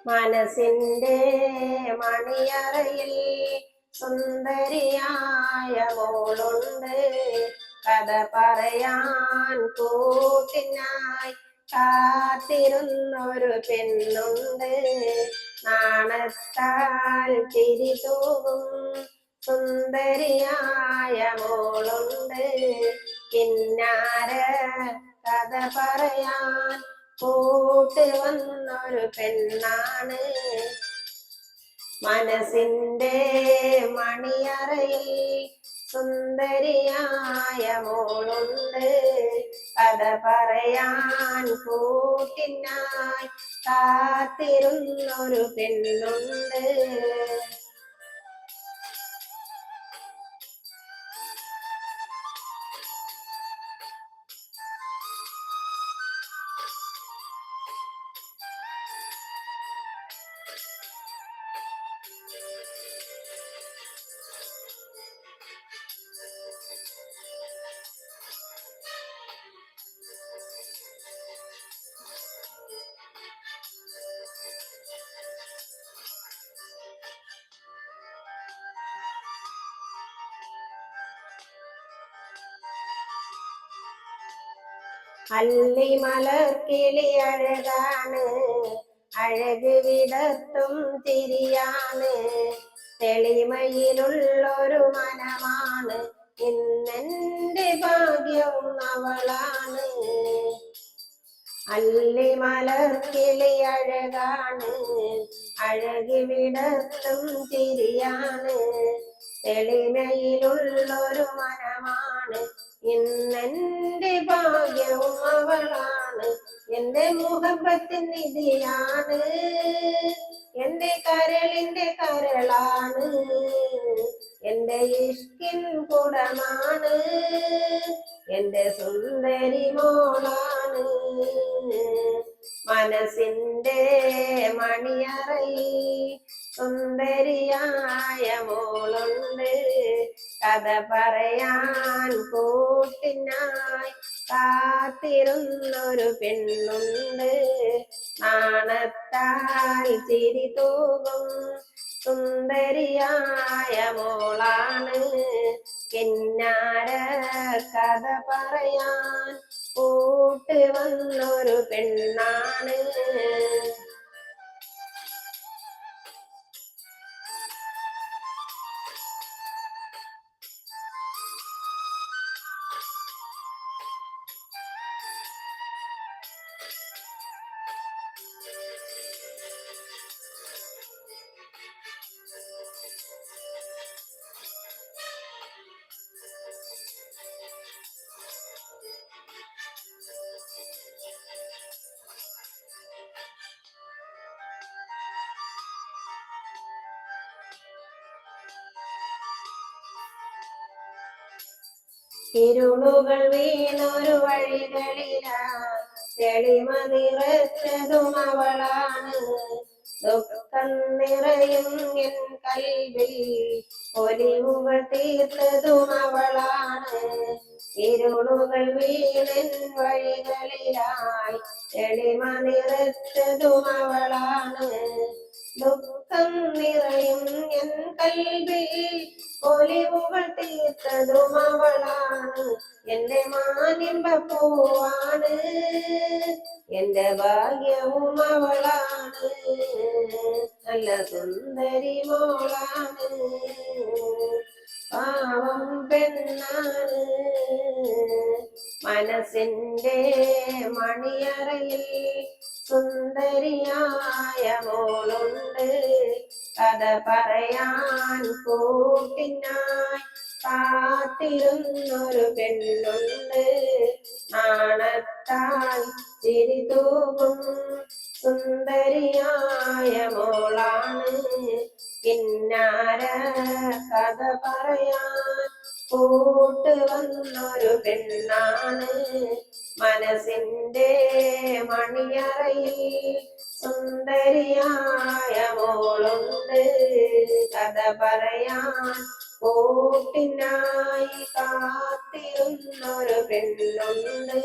മനസ്സിന്റെ മണിയറയിൽ സുന്ദരിയായ മോളുണ്ട്. കഥ പറയാൻ കൂട്ടിനായി കാത്തിരുന്നൊരു പെണ്ണുണ്ട്. നാണത്താൽ തിരിതൂകും സുന്ദരിയായ മോളുണ്ട്. കിന്നാര കഥ പറയാൻ കൂട്ട് വന്നൊരു പെണ്ണാണ്. മനസ്സിന്റെ മണിയറയിൽ സുന്ദരിയായ മോളുണ്ട്. കഥ പറയാൻ കൂട്ടിനായി കാത്തിരുന്നൊരു പെണ്ണുണ്ട്. അല്ലിമലർക്കിളി അഴകാണ്, അഴക് വിടർത്തും തിരിയാണ്. തെളിമയിലുള്ളൊരു മനമാണ്, ഇന്നെന്റെ ഭാഗ്യവും അവളാണ്. അല്ലിമലർക്കിളി അഴകാണ്, അഴക് വിടർത്തും തിരിയാണ്. തെളിമയിലുള്ളൊരു മനമാണ്, ഇന്നെന്റെ ഭാഗ്യവും അവളാണ്. എന്റെ മുഹബത്തിൻ നിധിയാണ്, എന്റെ കരളിന്റെ കരളാണ്. എന്റെ ഇഷ്കിൻ കുടമാണ്, എന്റെ സുന്ദരി മോളാണ്. മനസ്സിന്റെ മണിയറയിൽ സുന്ദരിയായ മോളുണ്ട്. കഥ പറയാൻ കൂട്ടിനായി കാത്തിരുന്നൊരു പെണ്ണുണ്ട്. നാണത്താൽ ചിരി തൂകും സുന്ദരിയായ മോളാണ്. കിന്നാര കഥ പറയാൻ കൂട്ട് വന്നൊരു പെണ്ണാണ്. ഇരുളുകൾ വീണൊരു വഴികളിലാ, തെളിമ നിറച്ചതും അവളാണ്. ദുഃഖം നിറയും എൻ കൽവിൽ ഒലിവുകൾ തീർത്തതും അവളാണ്. ഇരുളുകൾ വീണൻ വഴികളിലായി തെളിമ നിറച്ചതും അവളാണ്. ദുഃഖം നിറയും എൻ കൽവിൽ ഒലിവുകൾ തീർത്തതും അവളാണ്. എന്റെ മാനിമ്പ പൂവാണ്, എന്റെ ഭാഗ്യവും അവളാണ്. നല്ല സുന്ദരി മോളാണ്, പാവം പെണ്ണാണ്. മനസ്സിന്റെ മണിയറയിൽ സുന്ദരിയായ മോളുണ്ട്. കഥ പറയാൻ കൂട്ടിനായി കാത്തിരുന്നൊരു പെണ്ണുണ്ട്. നാണത്താൽ ചിരി തൂകും സുന്ദരിയായ മോളാണ്. കിന്നാര കഥ പറയാൻ കൂട്ട് വന്നൊരു പെണ്ണാണ്. മനസ്സിന്റെ മണിയറയിൽ സുന്ദരിയായ മോളുണ്ട്. കഥ പറയാൻ കൂട്ടിനായി കാത്തിരുന്നൊരു പെണ്ണുണ്ട്.